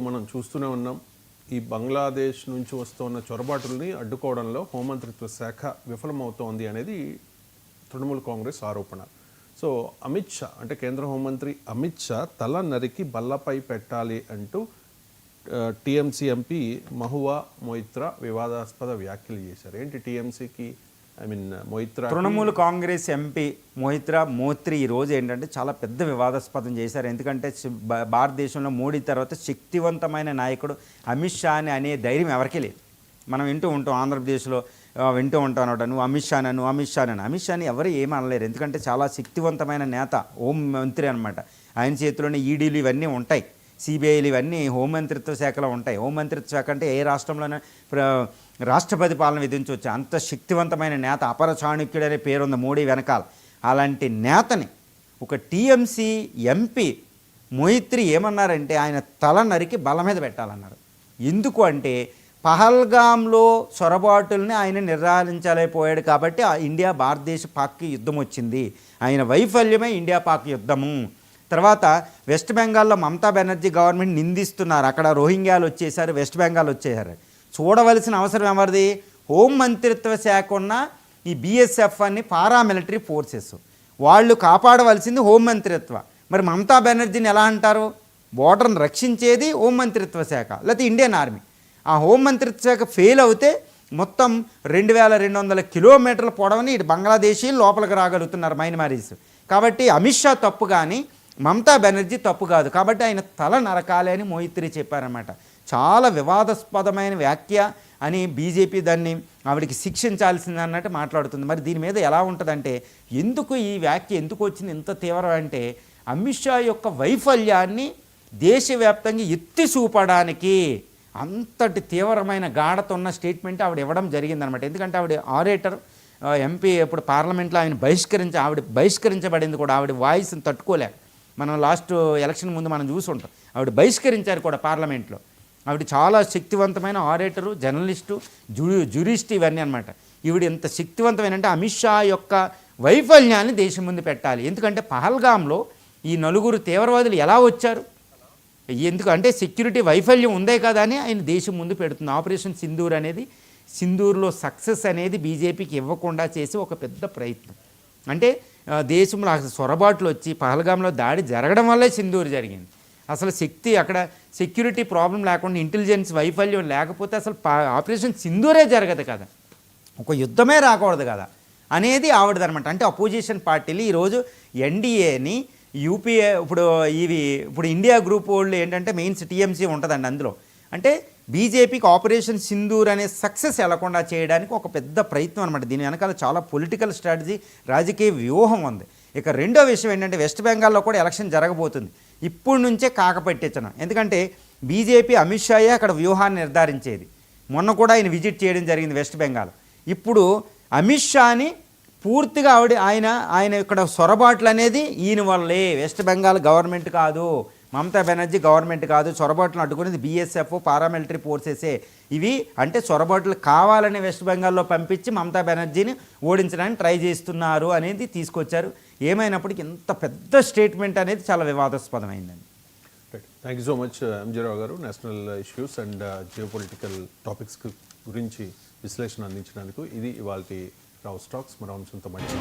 మనం చూస్తూనే ఉన్నాం. ఈ బంగ్లాదేశ్ నుంచి వస్తున్న చొరబాటుల్ని అడ్డుకోవడంలో హోంమంత్రిత్వ శాఖ విఫలమవుతోంది అనేది తృణమూల్ కాంగ్రెస్ ఆరోపణ. సో అమిత్ షా అంటే కేంద్ర హోంమంత్రి అమిత్ షా తల నరికి బల్లపై పెట్టాలి అంటూ టీఎంసీ ఎంపీ మహువా మొయిత్రా వివాదాస్పద వ్యాఖ్యలు చేశారు. ఏంటి టీఎంసీకి మొయిత్రా తృణమూల్ కాంగ్రెస్ ఎంపీ మొయిత్రా మోత్రి ఈరోజు ఏంటంటే చాలా పెద్ద వివాదాస్పదం చేశారు. ఎందుకంటే భారతదేశంలో మోడీ తర్వాత శక్తివంతమైన నాయకుడు అమిత్ షా అనే ధైర్యం ఎవరికీ లేదు. మనం వింటూ ఉంటాం, ఆంధ్రప్రదేశ్లో వింటూ ఉంటాను అనమాట, నువ్వు అమిత్ షాని అమిత్ షాని ఎవరు ఏమీ అనలేరు. ఎందుకంటే చాలా శక్తివంతమైన నేత, హోం మంత్రి అనమాట. ఆయన చేతిలోనే ఈడీలు ఇవన్నీ ఉంటాయి, సిబిఐలు ఇవన్నీ హోంమంత్రిత్వ శాఖలో ఉంటాయి. హోంమంత్రిత్వ శాఖ అంటే ఏ రాష్ట్రంలోనే రాష్ట్రపతి పాలన విధించవచ్చు. అంత శక్తివంతమైన నేత, అపర చాణుక్యుడు అనే పేరుంది మోడీ వెనకాల. అలాంటి నేతని ఒక టీఎంసీ ఎంపీ మొయిత్రి ఏమన్నారంటే ఆయన తల నరికి బల మీద పెట్టాలన్నారు. ఎందుకు అంటే పహల్గామ్లో చొరబాటుల్ని ఆయన నిర్ధారించలేకపోయాడు కాబట్టి ఇండియా భారతదేశ పాక్ యుద్ధం వచ్చింది. ఆయన వైఫల్యమే ఇండియా పాక్ యుద్ధము. తర్వాత వెస్ట్ బెంగాల్లో మమతా బెనర్జీ గవర్నమెంట్ నిందిస్తున్నారు. అక్కడ రోహింగ్యాలు వచ్చేసారు, వెస్ట్ బెంగాల్ వచ్చేసారు. చూడవలసిన అవసరం ఎవరిది? హోం మంత్రిత్వ శాఖ ఉన్న ఈ బీఎస్ఎఫ్ అని పారామిలిటరీ ఫోర్సెస్, వాళ్ళు కాపాడవలసింది హోం మంత్రిత్వ. మరి మమతా బెనర్జీని ఎలా అంటారు? బోర్డర్ని రక్షించేది హోం మంత్రిత్వ శాఖ లేకపోతే ఇండియన్ ఆర్మీ. ఆ హోం మంత్రిత్వ శాఖ ఫెయిల్ అవుతే మొత్తం 2200 కిలోమీటర్ల పొడవని ఇటు బంగ్లాదేశీలు లోపలికి రాగలుగుతున్నారు మయన్మారీస్. కాబట్టి అమిత్ షా తప్పు కానీ మమతా బెనర్జీ తప్పు కాదు. కాబట్టి ఆయన తల నరకాలి అని మొయిత్రి చెప్పారన్నమాట. చాలా వివాదాస్పదమైన వ్యాఖ్య అని బీజేపీ దాన్ని ఆవిడికి శిక్షించాల్సింది అన్నట్టు మాట్లాడుతుంది. మరి దీని మీద ఎలా ఉంటుందంటే, ఎందుకు ఈ వ్యాఖ్య ఎందుకు వచ్చింది ఇంత తీవ్రం అంటే, అమిత్ షా యొక్క వైఫల్యాన్ని దేశవ్యాప్తంగా ఎత్తి చూపడానికి అంతటి తీవ్రమైన గాఢత ఉన్న స్టేట్మెంట్ ఆవిడ ఇవ్వడం జరిగిందనమాట. ఎందుకంటే ఆవిడ ఆరేటర్, ఎంపీ ఇప్పుడు పార్లమెంట్లో ఆవిడ బహిష్కరించబడింది కూడా. ఆవిడ వాయిస్ని తట్టుకోలేక మనం లాస్ట్ ఎలక్షన్ ముందు మనం చూసుంటాం, ఆవిడ బహిష్కరించారు కూడా పార్లమెంట్లో. ఆవిడ చాలా శక్తివంతమైన ఆరేటరు, జర్నలిస్టు, జ్యూరిస్ట్ ఇవన్నీ అనమాట. ఈవిడ ఎంత శక్తివంతమైన అంటే అమిత్ షా యొక్క వైఫల్యాన్ని దేశం ముందు పెట్టాలి. ఎందుకంటే పహల్గామ్లో ఈ 4 తీవ్రవాదులు ఎలా వచ్చారు, ఎందుకంటే సెక్యూరిటీ వైఫల్యం ఉందే కదా అని ఆయన దేశం ముందు పెడుతుంది. ఆపరేషన్ సింధూర్ అనేది, సింధూర్లో సక్సెస్ అనేది బీజేపీకి ఇవ్వకుండా చేసి ఒక పెద్ద ప్రయత్నం. అంటే దేశంలో సొరబాట్లు వచ్చి పహల్గామ్లో దాడి జరగడం వల్లే సింధూర్ జరిగింది. అసలు అక్కడ సెక్యూరిటీ ప్రాబ్లం లేకుండా, ఇంటెలిజెన్స్ వైఫల్యం లేకపోతే అసలు ఆపరేషన్ సింధూరే జరగదు కదా, ఒక యుద్ధమే రాకూడదు కదా అనేది ఆవిడదనమాట. అంటే అపోజిషన్ పార్టీలు ఈరోజు ఎన్డీఏని, యూపీఏ, ఇప్పుడు ఇండియా గ్రూప్ వాళ్ళు ఏంటంటే మెయిన్స్ టీఎంసీ ఉంటుందండి అందులో. అంటే బీజేపీకి ఆపరేషన్ సింధూర్ అనే సక్సెస్ వెళ్లకుండా చేయడానికి ఒక పెద్ద ప్రయత్నం అనమాట. దీని వెనకాల చాలా పొలిటికల్ స్ట్రాటజీ, రాజకీయ వ్యూహం ఉంది. ఇక రెండో విషయం ఏంటంటే వెస్ట్ బెంగాల్లో కూడా ఎలక్షన్ జరగబోతుంది. ఇప్పుడు నుంచే కాకపెట్టించడం. ఎందుకంటే బీజేపీ అమిత్ షాయే అక్కడ వ్యూహాన్ని నిర్ధారించేది. మొన్న కూడా ఆయన విజిట్ చేయడం జరిగింది వెస్ట్ బెంగాల్. ఇప్పుడు అమిత్ షాని పూర్తిగా ఆయన ఇక్కడ సొరబాట్లు అనేది ఈయన వల్లే, వెస్ట్ బెంగాల్ గవర్నమెంట్ కాదు, మమతా బెనర్జీ గవర్నమెంట్ కాదు, చొరబాట్లు అడ్డుకునేది బీఎస్ఎఫ్, పారామిలిటరీ ఫోర్సెసే. ఇవి అంటే చొరబాట్లు కావాలని వెస్ట్ బెంగాల్లో పంపించి మమతా బెనర్జీని ఓడించడానికి ట్రై చేస్తున్నారు అనేది తీసుకొచ్చారు. ఏమైనప్పటికీ ఇంత పెద్ద స్టేట్మెంట్ అనేది చాలా వివాదాస్పదమైందండి. Thank you so much MG Rao garu, national issues and geopolitical topics గురించి విశ్లేషణ అందించినందుకు. ఇది ఇవాల్టి రావు స్టాక్స్. మరో అంశంతో మంచి